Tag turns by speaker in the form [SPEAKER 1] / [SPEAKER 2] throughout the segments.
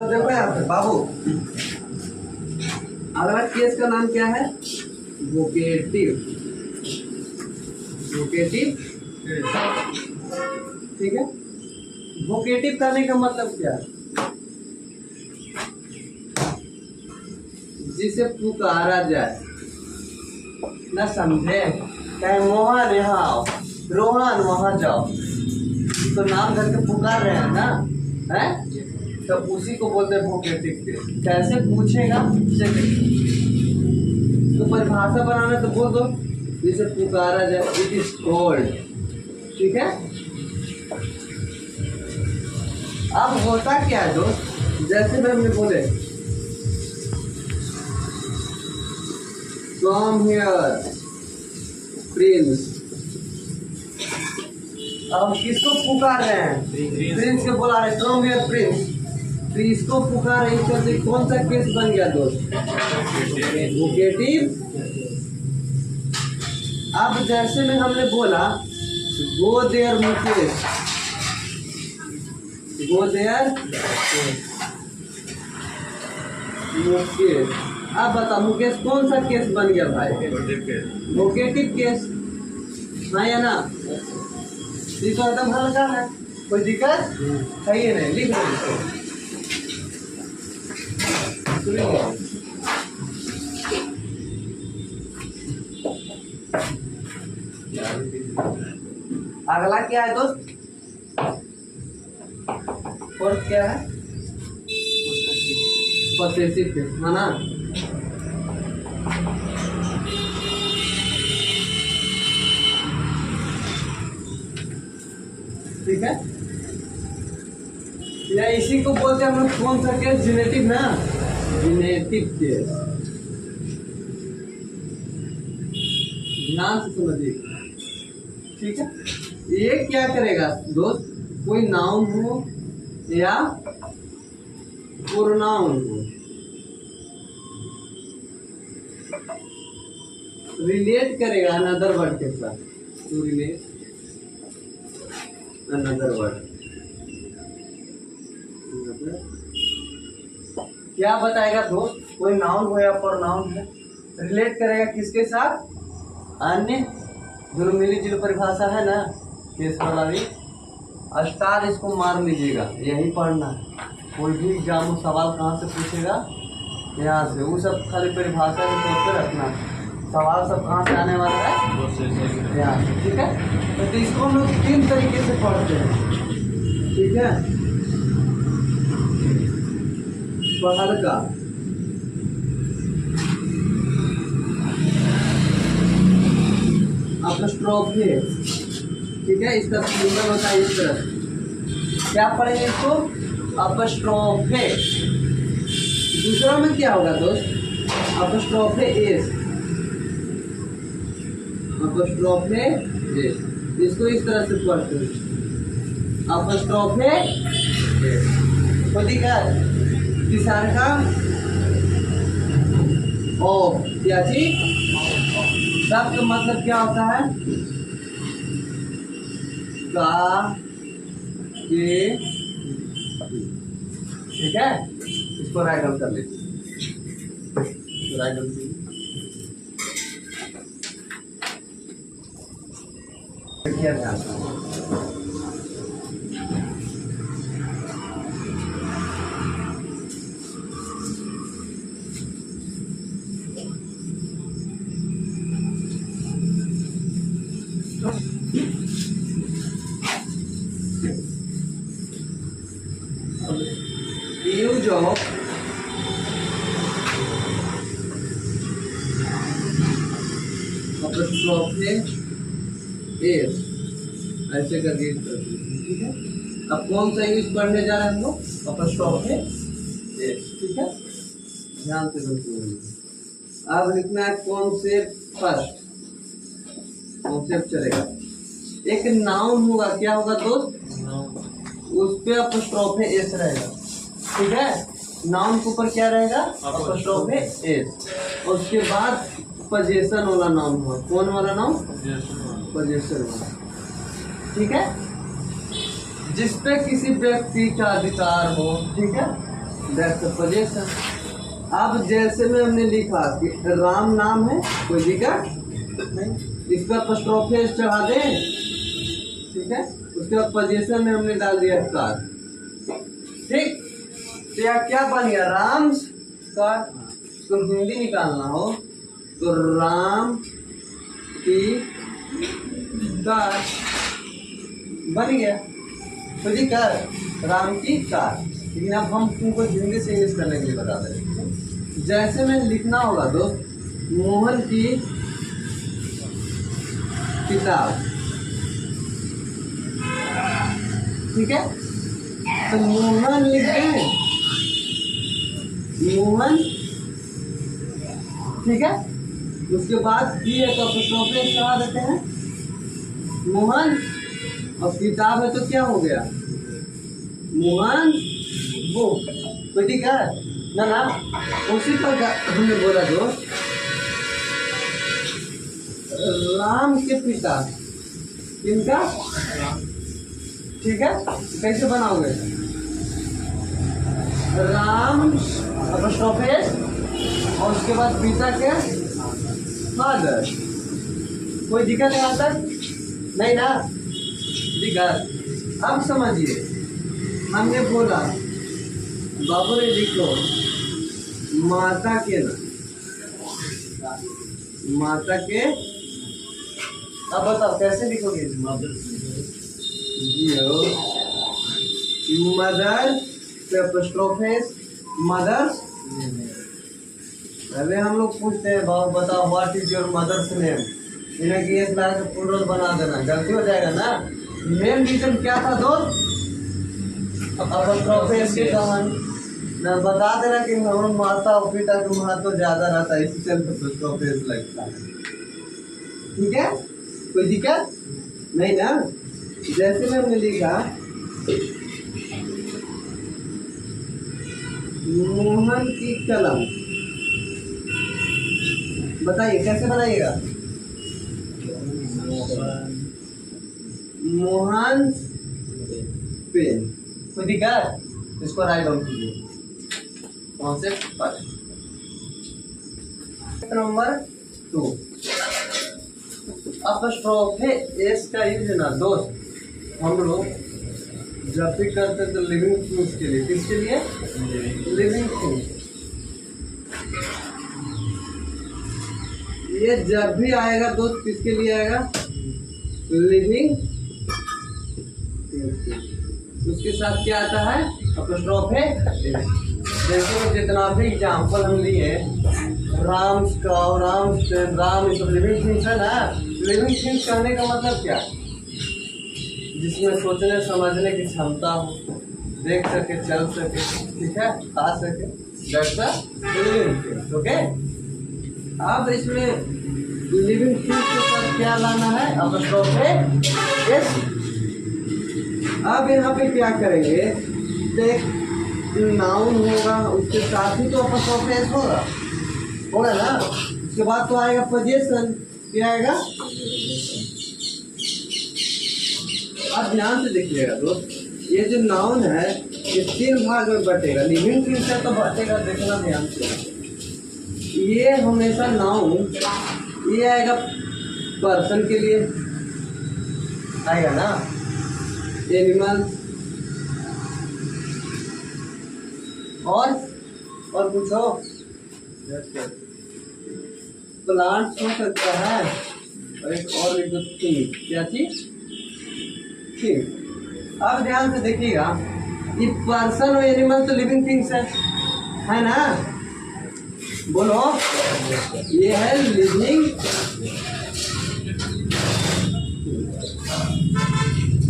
[SPEAKER 1] तो देखो यहाँ पे बाबू, अगला केस का नाम क्या है? वोकेटिव। वोकेटिव, ठीक है। वोकेटिव करने का मतलब क्या है? जिसे पुकारा जाए, ना समझे? कहे मोहन यहाँ आओ, रोहन वहां जाओ, तो नाम धर के पुकार रहे हैं ना, है? तो उसी को बोलते हैं वोकेटिव केस। कैसे पूछेगा? तो परिभाषा बनाना तो बोल दो, जिसे पुकारा जाए, इट इज कॉल्ड, ठीक है। अब होता क्या है दोस्त, जैसे मैं बोले कम हियर प्रिंस, अब हम किसको पुकार रहे हैं? प्रिंस को बुला रहे, कम हियर प्रिंस। तो इसको पुकार रहे, इसका से कौन सा केस बन गया दोस्त? वोकेटिव। अब जैसे में हमने बोला go there Mukesh, go there Mukesh. अब बता मुकेश कौन सा केस बन गया भाई? वोकेटिव केस, हाँ या ना? ये तो एकदम हल्का है, कोई दिक्कत है ही नहीं। लिख लो अगला क्या है दोस्त? फोर्थ क्या है? पॉसेसिव केस, है ना? ठीक है, या इसी को बोलते हैं हम लोग कौन सा केस? जेनेटिव ना, जेनेटिव केस। ध्यान से समझिए, ठीक है। ये क्या करेगा दोस्त? कोई नाउन हो या प्रोनाउन हो, रिलेट करेगा अनदर वर्ड के साथ, टू रिलेट अनदर वर्ड। क्या बताएगा दोस्त? कोई नाउन हो या प्रोनाउन है, रिलेट करेगा किसके साथ? अन्य। जो मिली जुली परिभाषा है ना केस वाला भी, स्टार इसको मार लीजिएगा, यही पढ़ना है। कोई भी एग्जाम सवाल कहाँ से पूछेगा? यहाँ से। वो सब खाली परिभाषा में सोच कर रखना, सवाल सब कहाँ से आने वाला है? यहाँ से, ठीक है। तो इसको हम लोग 3 तरीके से पढ़ते हैं, ठीक है। पहल का अपस्ट्रोफी, ठीक है। इसका सिंबल होता है इस तरह। क्या पढ़ेंगे इसको? अपस्ट्रोफे। दूसरा में क्या होगा दोस्त? Apostrophe S, apostrophe S. इसको इस तरह से पढ़ते हैं, अपस्ट्रोफे एस। होती क्या? किसान का ऑफ, क्या चीज? शब्द का मतलब क्या होता है? का के, ठीक है। इसको राइट डाउन कर लीजिए, राइट डाउन कीजिए। क्या ध्यान यूज ऑफ अपस्ट्रोफे एस, ऐसे करके यूज करते हैं, ठीक है। अब कौन सा यूज पढ़ने जा रहे हैं हम लोग? अपस्ट्रोफे एस, ठीक है। ध्यान से बिल्कुल। अब लिखना है कॉन्सेप्ट फर्स्ट, कॉन्सेप्ट चलेगा। एक नाउन होगा, क्या होगा दोस्त? उस पे अपस्ट्रोफे एस रहेगा, ठीक है। नाउन के ऊपर क्या रहेगा? Apostrophe S. और उसके बाद पोजीशन वाला नाउन होगा। कौन वाला नाउन? पोजीशन वाला, ठीक है। जिस पे किसी व्यक्ति का अधिकार हो, ठीक है, दैट्स अ पोजीशन। अब जैसे में हमने लिखा कि राम नाम है, कोई दिक्कत नहीं, इस पर अपस्ट्रोफी चढ़ा दें, ठीक है। उसके बाद पोजीशन में हमने डाल दिया कार, ठीक। तो यह क्या बन गया, राम कार। तो हिंदी निकालना हो तो राम की कार बन गया, तो जी कार, राम की कार। लेकिन अब हम तुमको हिंदी से इंग्लिश करने के लिए बता दें। जैसे में लिखना होगा दोस्त, मोहन की किताब, ठीक है। तो मोहन लिखते हैं, मोहन, ठीक है। उसके बाद ये तो अपस्ट्रोफी चढ़ा देते हैं, मोहन, और किताब है तो क्या हो गया, मोहन बुक, तो ठीक है ना ना। उसी पर हमने बोला जो राम के पिता, इनका, ठीक है। कैसे बनाओगे, राम अपस्ट्रोफी और उसके बाद पिता के फादर, कोई दिक्कत यहाँ तक नहीं ना, दिक्कत। अब समझिए, हमने बोला बाबू ने लिखो माता के नाम, माता के, अब बताओ कैसे लिखोगे, मदर मदर्स। पहले हम लोग पूछते हैं बाबू बताओ what is your mother's name, इन्हें कि एक लाख प्लूरल बना देना, गलती हो जाएगा ना। मेन रीजन क्या था दोस्त, अपस्ट्रोफी के कारण ना बता देना कि हम माता और पिता का महत्व ज्यादा रहता है, इसी चलते अपस्ट्रोफी लगता है, ठीक है। कोई दिक्कत नहीं ना। जैसे में हमने लिखा मोहन की कलम, बताइए कैसे बनाइएगा, मोहन पेन, कोई दिक्कत, इसको राइट डाउन कीजिए, कॉन्सेप्ट पर। नंबर 2, अपस्ट्रोफी एस का यूज है ना दोस्त, हम लोग जब भी करते तो लिविंग थिंग्स के लिए, किसके लिए, लिविंग थिंग्स। ये जब भी आएगा दोस्त किसके लिए आएगा, लिविंग, उसके साथ क्या आता है, अपस्ट्रोफी। जैसे जितना भी एग्जाम्पल हम लिए राम का और राम ये सब लिविंग थिंग्स है ना। लिविंग थिंग्स कहने का मतलब क्या, जिसमें सोचने समझने की क्षमता हो, देख सके, चल सके, ठीक है, खा सके, लिविंग थिंग्स, ओके। अब इसमें लिविंग थिंग्स के साथ क्या लाना है, अपस्ट्रोफी एस। अब यहाँ पे क्या करेंगे, एक नाउन होगा, उसके साथ ही तो अपस्ट्रोफी एस होगा ना। उसके बाद तो आएगा पोजीशन, क्या आएगा, आप ध्यान से देखिएगा दोस्त, ये जो नाउन है ये 3 भाग में बटेगा, लिविंग थिंग्स से तो बटेगा, देखना ध्यान से। ये हमेशा नाउन, ये आएगा पर्सन के लिए आएगा ना, एनिमल और कुछ हो, प्लांट्स हो सकता है, और एक और लिख दो थिंग, क्या चीज, थिंग। अब ध्यान से देखिएगा, ये पर्सन और एनिमल तो लिविंग थिंग्स है ना, बोलो, ये है लिविंग।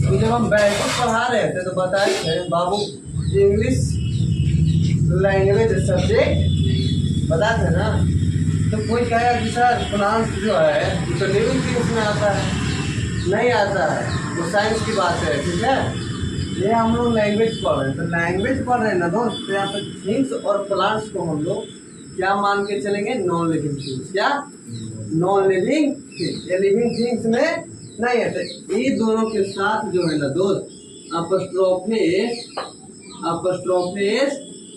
[SPEAKER 1] तो जब हम बैठक पढ़ा रहे थे तो बताए थे बाबू इंग्लिश लैंग्वेज सब्जेक्ट बताते ना, तो कोई कहेगा कि सर प्लांट्स जो है तो लिविंग थिंग्स में आता है, नहीं आता है, वो साइंस की बात है, ठीक है। ये हम लोग लैंग्वेज पढ़ रहे हैं, तो लैंग्वेज पढ़ रहे हैं ना दोस्त, तो यहाँ पे थिंग्स और प्लांट्स को हम लोग क्या मान के चलेंगे, नॉन लिविंग थिंग्स। क्या, नॉन लिविंग थिंग्स, ये लिविंग थिंग्स में नहीं है। तो ये दोनों के साथ जो है ना दोस्त, अपस्ट्रोफी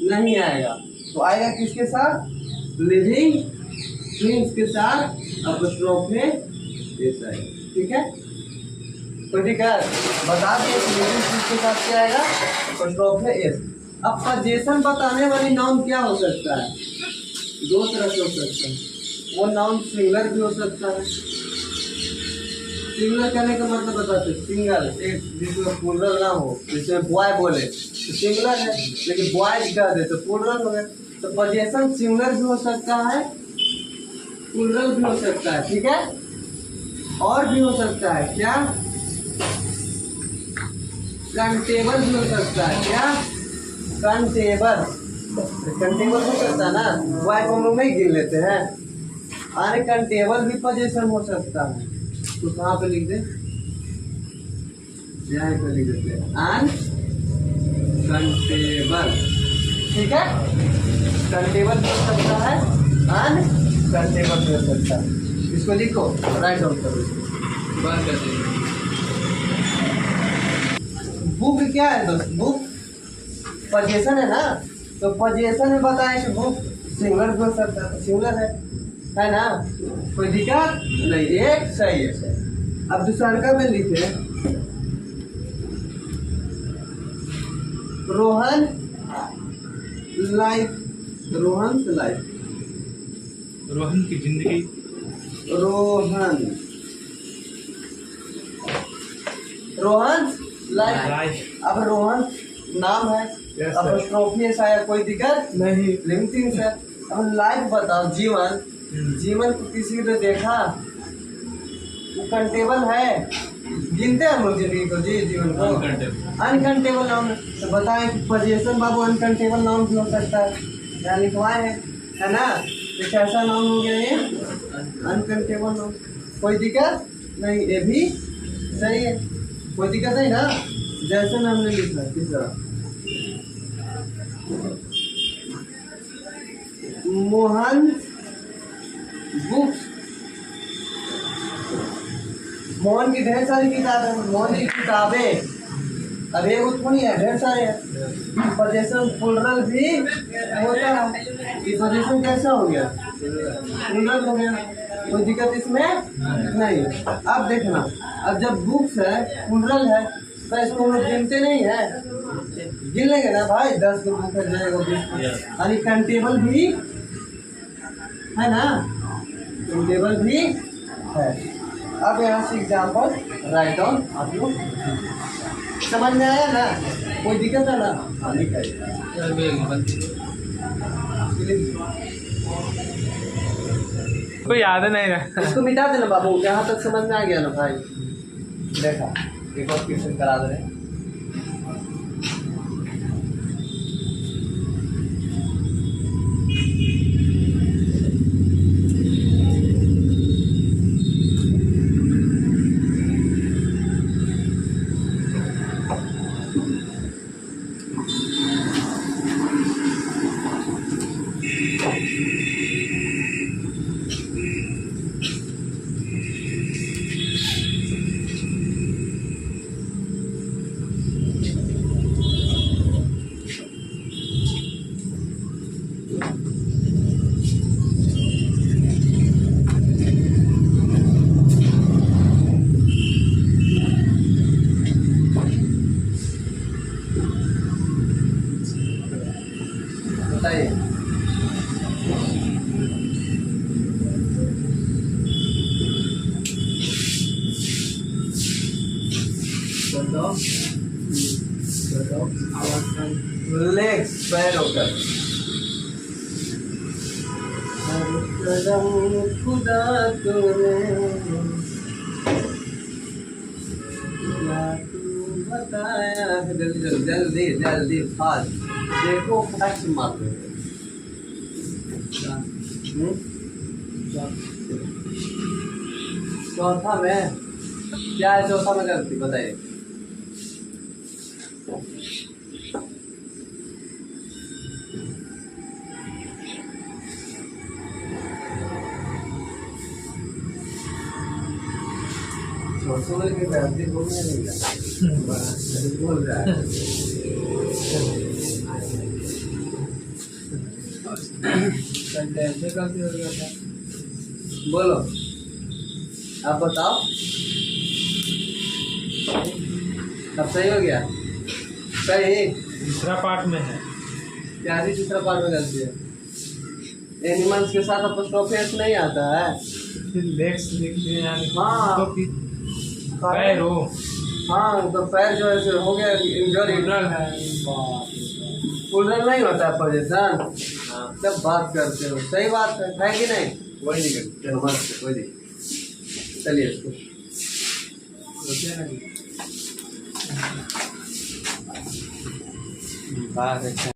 [SPEAKER 1] नहीं आएगा, तो आएगा किसके साथ? लिविंग थिंग्स के साथ अपस्ट्रोफ में एस आएगा। ठीक है, तो ठीक है, बता दिए लिविंग थिंग्स के साथ क्या आएगा? अपस्ट्रोफ में एस। अब पोजीशन बताने वाली नाउन क्या हो सकता है? दो तरह से हो सकता है। वो नाउन सिंगुलर भी हो सकता है। सिंगुलर कहने का मतलब बताते, सिंगल एक जिसमें प्लूरल ना हो, जिसमें बॉय बोले तो सिंगुलर है, लेकिन बॉयज कह दे तो प्लूरल हो गया। तो पोजीशन सिंगुलर भी हो सकता है, प्लूरल भी हो सकता है। ठीक है, और भी हो सकता है क्या? कंटेबल भी हो सकता है। क्या? कंटेबल, कंटेबल हो सकता है ना, बॉय को हम लोग नहीं गिन लेते हैं। अरे कंटेबल भी पोजीशन हो सकता है, तो कहाँ पे लिख दे? यहाँ पे लिख देते अनकंटेबल। ठीक है, कंटेबल भी हो सकता है, अनकंटेबल भी हो सकता है। इसको लिखो, राइट डाउन करो, बंद कर दीजिए। बुक क्या है दोस्त? बुक पोजीशन है ना, तो पोजीशन में बताएं कि बुक सिंगुलर भी हो सकता है, तो सिंगुलर है ना, कोई दिक्कत नहीं, एक सही है। अब दूसरा में लिखे रोहन लाइफ, रोहन लाइफ,
[SPEAKER 2] रोहन की जिंदगी,
[SPEAKER 1] रोहन लाइफ। अब रोहन नाम है, अपॉस्ट्रोफी है, कोई दिक्कत
[SPEAKER 2] नहीं,
[SPEAKER 1] लिविंग थिंग्स है। अब लाइफ बताओ, जीवन, जीवन को किसी ने देखा? कंटेबल है, गिनते हैं हम लोग जिंदगी को, जी जीवन को अनकंटेबल नाउन। तो बताएं कि पोजीशन बाबू अनकंटेबल नाउन भी हो सकता है, यहाँ लिखवाए है ना। तो कैसा नाउन हो गया ये? Uncountable noun. कोई दिक्कत नहीं, ये भी सही है, कोई दिक्कत नहीं ना। जैसे में हमने लिखा किस तरह, मोहन बुक्स, मोहन की ढेर सारी किताबें, मोहन की किताबें, अब एक थोड़ी है, ढेर सारे हैं। पोजीशन प्लूरल भी होता है, ये पोजीशन कैसा हो गया? प्लूरल हो गया, कोई दिक्कत इसमें नहीं। अब देखना, अब जब बुक्स है प्लूरल है तो इसको हम लोग गिनते नहीं है, गिन लेंगे ना भाई, 10 को बुक है जाएगा, 20 यानी कंटेबल भी है ना, कंटेबल भी है। अब यहाँ से एग्जाम्पल राइट डाउन, आप लोग समझ में आया ना? कोई दिक्कत है ना? हाँ लिखाइए,
[SPEAKER 2] कोई याद नहीं है।
[SPEAKER 1] इसको मिटा देना बाबू, यहाँ तक समझ में आ गया ना भाई? देखा, एक और क्वेश्चन करा दे रहे हैं। बताइए, लेग्स पैर होकर खुदा तूने बताया है, जल्दी जल्दी जल्दी फास्ट देखो, फटाक मार दो। चौथा में क्या है? चौथा में गलती बताइए। चौथे में गलती बोलने नहीं बोल रहा है। ऐसे गलती हो गया था। बोलो, आप बताओ। अब सही हो गया? सही।
[SPEAKER 2] दूसरा पार्ट में है।
[SPEAKER 1] क्या ही दूसरा पार्ट में गलती है? एनिमल्स के साथ अपोस्ट्रोफी एस नहीं आता है।
[SPEAKER 2] लेग्स लिखते हैं यानी
[SPEAKER 1] हाँ।
[SPEAKER 2] तो फिर पैर हो
[SPEAKER 1] हाँ, तो पैर जो है हो गया इंजरी।
[SPEAKER 2] उधर है।
[SPEAKER 1] उधर नहीं होता है पोजिशन। जब बात करते हो सही बात है कि नहीं?
[SPEAKER 2] कोई नहीं करता।
[SPEAKER 1] चलो मस्त, कोई नहीं। चलिए इसको बात है।